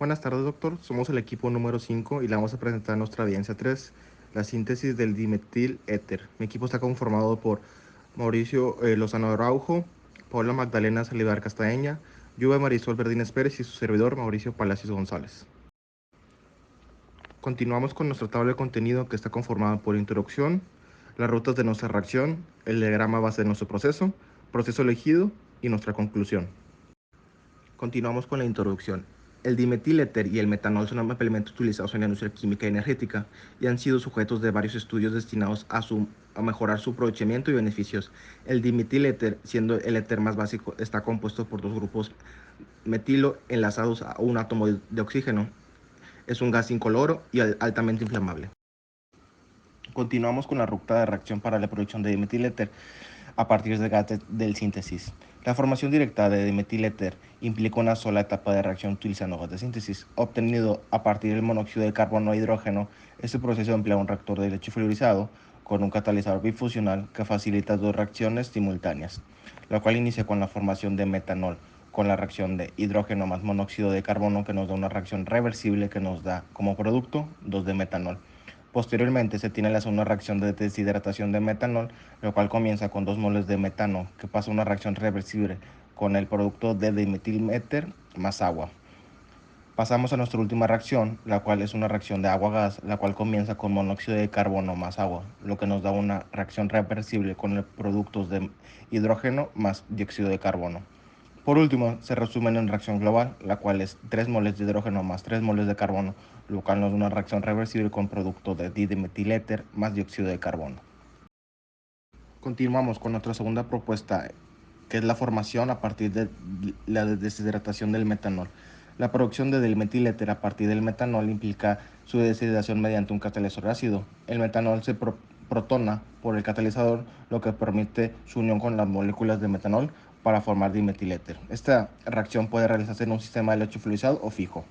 Buenas tardes, doctor. Somos el equipo número 5 y le vamos a presentar nuestra evidencia 3, la síntesis del dimetil éter. Mi equipo está conformado por Mauricio Lozano Araujo, Paula Magdalena Salivar Castaña, Yuba Marisol Verdines Pérez y su servidor Mauricio Palacios González. Continuamos con nuestra tabla de contenido que está conformada por introducción, las rutas de nuestra reacción, el diagrama base de nuestro proceso elegido y nuestra conclusión. Continuamos con la introducción. El dimetiléter y el metanol son ampliamente utilizados en la industria química y energética y han sido sujetos de varios estudios destinados a mejorar su aprovechamiento y beneficios. El dimetiléter, siendo el éter más básico, está compuesto por dos grupos metilo enlazados a un átomo de oxígeno. Es un gas incoloro y altamente inflamable. Continuamos con la ruta de reacción para la producción de dimetiléter a partir del gas del síntesis. La formación directa de dimetiléter implica una sola etapa de reacción utilizando gas de síntesis, obtenido a partir del monóxido de carbono e hidrógeno. Este proceso emplea un reactor de leche fluorizado con un catalizador bifusional que facilita dos reacciones simultáneas, la cual inicia con la formación de metanol con la reacción de hidrógeno más monóxido de carbono, que nos da una reacción reversible que nos da como producto 2 de metanol. Posteriormente se tiene la segunda reacción de deshidratación de metanol, lo cual comienza con 2 moles de metano, que pasa una reacción reversible con el producto de dimetilméter más agua. Pasamos a nuestra última reacción, la cual es una reacción de agua-gas, la cual comienza con monóxido de carbono más agua, lo que nos da una reacción reversible con el productos de hidrógeno más dióxido de carbono. Por último, se resume en reacción global, la cual es 3 moles de hidrógeno más 3 moles de carbono, lo cual nos da una reacción reversible con producto de dimetiléter más dióxido de carbono. Continuamos con nuestra segunda propuesta, que es la formación a partir de la deshidratación del metanol. La producción de dimetiléter a partir del metanol implica su deshidratación mediante un catalizador ácido. El metanol se protona por el catalizador, lo que permite su unión con las moléculas de metanol para formar dimetiléter. Esta reacción puede realizarse en un sistema de leche fluidizado o fijo,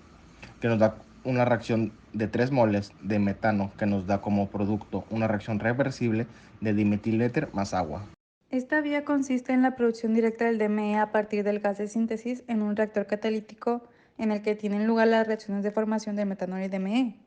que nos da una reacción de 3 moles de metano, que nos da como producto una reacción reversible de dimetiléter más agua. Esta vía consiste en la producción directa del DME a partir del gas de síntesis en un reactor catalítico en el que tienen lugar las reacciones de formación de metanol y DME.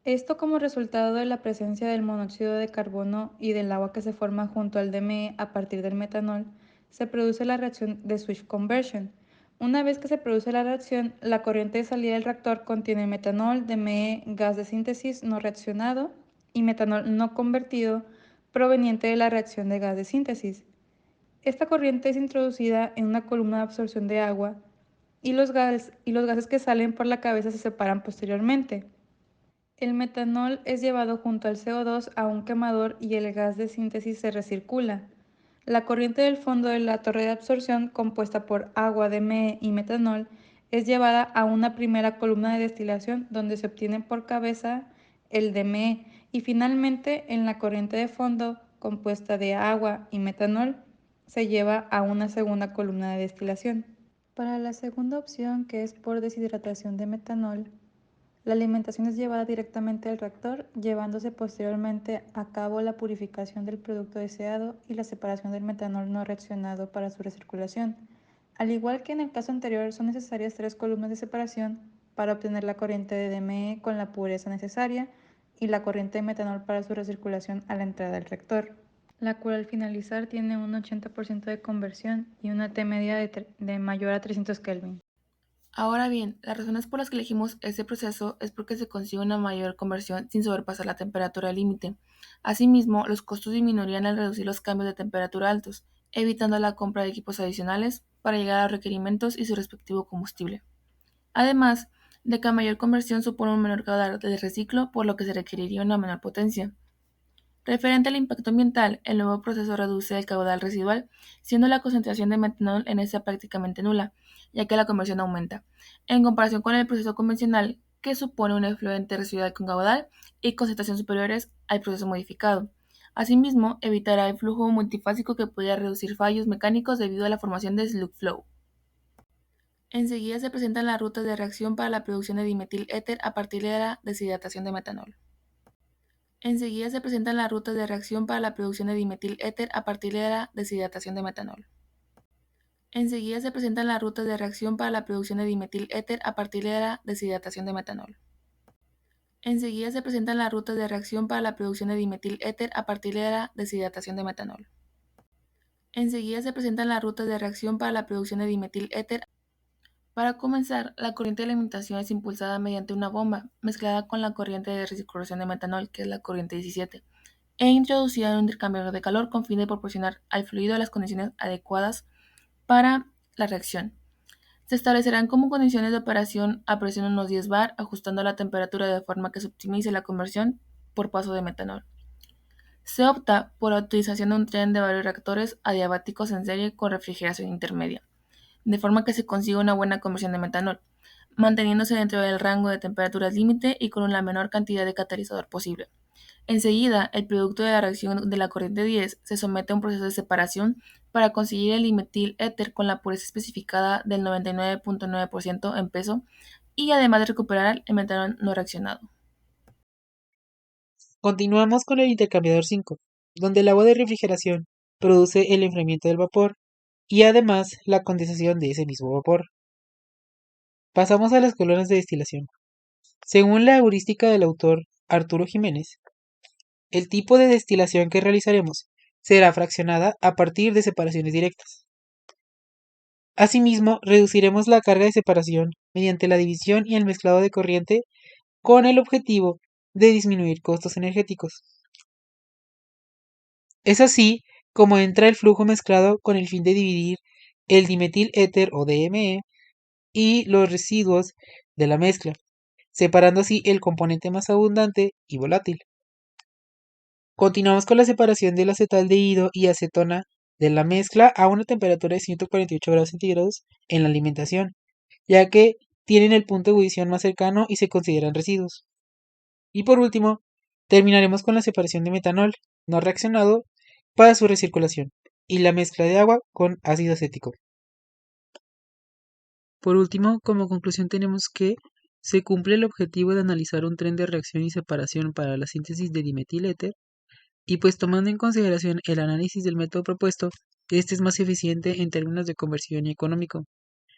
Esto como resultado de la presencia del monóxido de carbono y del agua que se forma junto al DME a partir del metanol, se produce la reacción de switch conversion. Una vez que se produce la reacción, la corriente de salida del reactor contiene metanol, DME, gas de síntesis no reaccionado y metanol no convertido proveniente de la reacción de gas de síntesis. Esta corriente es introducida en una columna de absorción de agua y los gases que salen por la cabeza se separan posteriormente. El metanol es llevado junto al CO2 a un quemador y el gas de síntesis se recircula. La corriente del fondo de la torre de absorción, compuesta por agua, DME y metanol, es llevada a una primera columna de destilación donde se obtiene por cabeza el DME y finalmente en la corriente de fondo, compuesta de agua y metanol, se lleva a una segunda columna de destilación. Para la segunda opción, que es por deshidratación de metanol, la alimentación es llevada directamente al reactor, llevándose posteriormente a cabo la purificación del producto deseado y la separación del metanol no reaccionado para su recirculación. Al igual que en el caso anterior, son necesarias 3 columnas de separación para obtener la corriente de DME con la pureza necesaria y la corriente de metanol para su recirculación a la entrada del reactor, la cual al finalizar tiene un 80% de conversión y una T media de mayor a 300 Kelvin. Ahora bien, las razones por las que elegimos este proceso es porque se consigue una mayor conversión sin sobrepasar la temperatura límite. Asimismo, los costos disminuirían al reducir los cambios de temperatura altos, evitando la compra de equipos adicionales para llegar a los requerimientos y su respectivo combustible. Además de que la mayor conversión supone un menor caudal de reciclo, por lo que se requeriría una menor potencia. Referente al impacto ambiental, el nuevo proceso reduce el caudal residual, siendo la concentración de metanol en este prácticamente nula, ya que la conversión aumenta, en comparación con el proceso convencional, que supone un efluente residual con caudal y concentración superiores al proceso modificado. Asimismo, evitará el flujo multifásico que podría reducir fallos mecánicos debido a la formación de slug flow. Enseguida se presentan las rutas de reacción para la producción de dimetil éter a partir de la deshidratación de metanol. Enseguida se presentan las rutas de reacción para la producción de dimetil éter a partir de la deshidratación de metanol. Enseguida se presentan las rutas de reacción para la producción de dimetil éter a partir de la deshidratación de metanol. Enseguida se presentan las rutas de reacción para la producción de dimetil éter a partir de la deshidratación de metanol. Enseguida se presentan las rutas de reacción para la producción de dimetil éter. Para comenzar, la corriente de alimentación es impulsada mediante una bomba, mezclada con la corriente de recirculación de metanol, que es la corriente 17, e introducida en un intercambiador de calor con fin de proporcionar al fluido las condiciones adecuadas para la reacción. Se establecerán como condiciones de operación a presión unos 10 bar, ajustando la temperatura de forma que se optimice la conversión por paso de metanol. Se opta por la utilización de un tren de varios reactores adiabáticos en serie con refrigeración intermedia, de forma que se consiga una buena conversión de metanol, manteniéndose dentro del rango de temperaturas límite y con la menor cantidad de catalizador posible. Enseguida, el producto de la reacción de la corriente 10 se somete a un proceso de separación para conseguir el dimetil éter con la pureza especificada del 99.9% en peso y además de recuperar el metanol no reaccionado. Continuamos con el intercambiador 5, donde el agua de refrigeración produce el enfriamiento del vapor y además la condensación de ese mismo vapor. Pasamos a las columnas de destilación. Según la heurística del autor Arturo Jiménez, el tipo de destilación que realizaremos será fraccionada a partir de separaciones directas. Asimismo, reduciremos la carga de separación mediante la división y el mezclado de corriente con el objetivo de disminuir costos energéticos. Es así como entra el flujo mezclado con el fin de dividir el dimetil éter o DME y los residuos de la mezcla, separando así el componente más abundante y volátil. Continuamos con la separación del acetaldehído y acetona de la mezcla a una temperatura de 148 grados centígrados en la alimentación, ya que tienen el punto de ebullición más cercano y se consideran residuos. Y por último, terminaremos con la separación de metanol no reaccionado para su recirculación y la mezcla de agua con ácido acético. Por último, como conclusión tenemos que se cumple el objetivo de analizar un tren de reacción y separación para la síntesis de dimetil éter y pues tomando en consideración el análisis del método propuesto, este es más eficiente en términos de conversión y económico.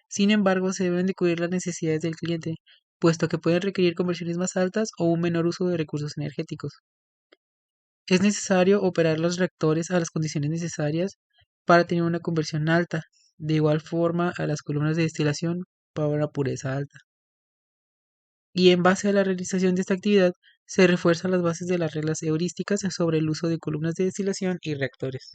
Sin embargo, se deben de cubrir las necesidades del cliente, puesto que pueden requerir conversiones más altas o un menor uso de recursos energéticos. Es necesario operar los reactores a las condiciones necesarias para tener una conversión alta, de igual forma a las columnas de destilación para una pureza alta. Y en base a la realización de esta actividad, se refuerzan las bases de las reglas heurísticas sobre el uso de columnas de destilación y reactores.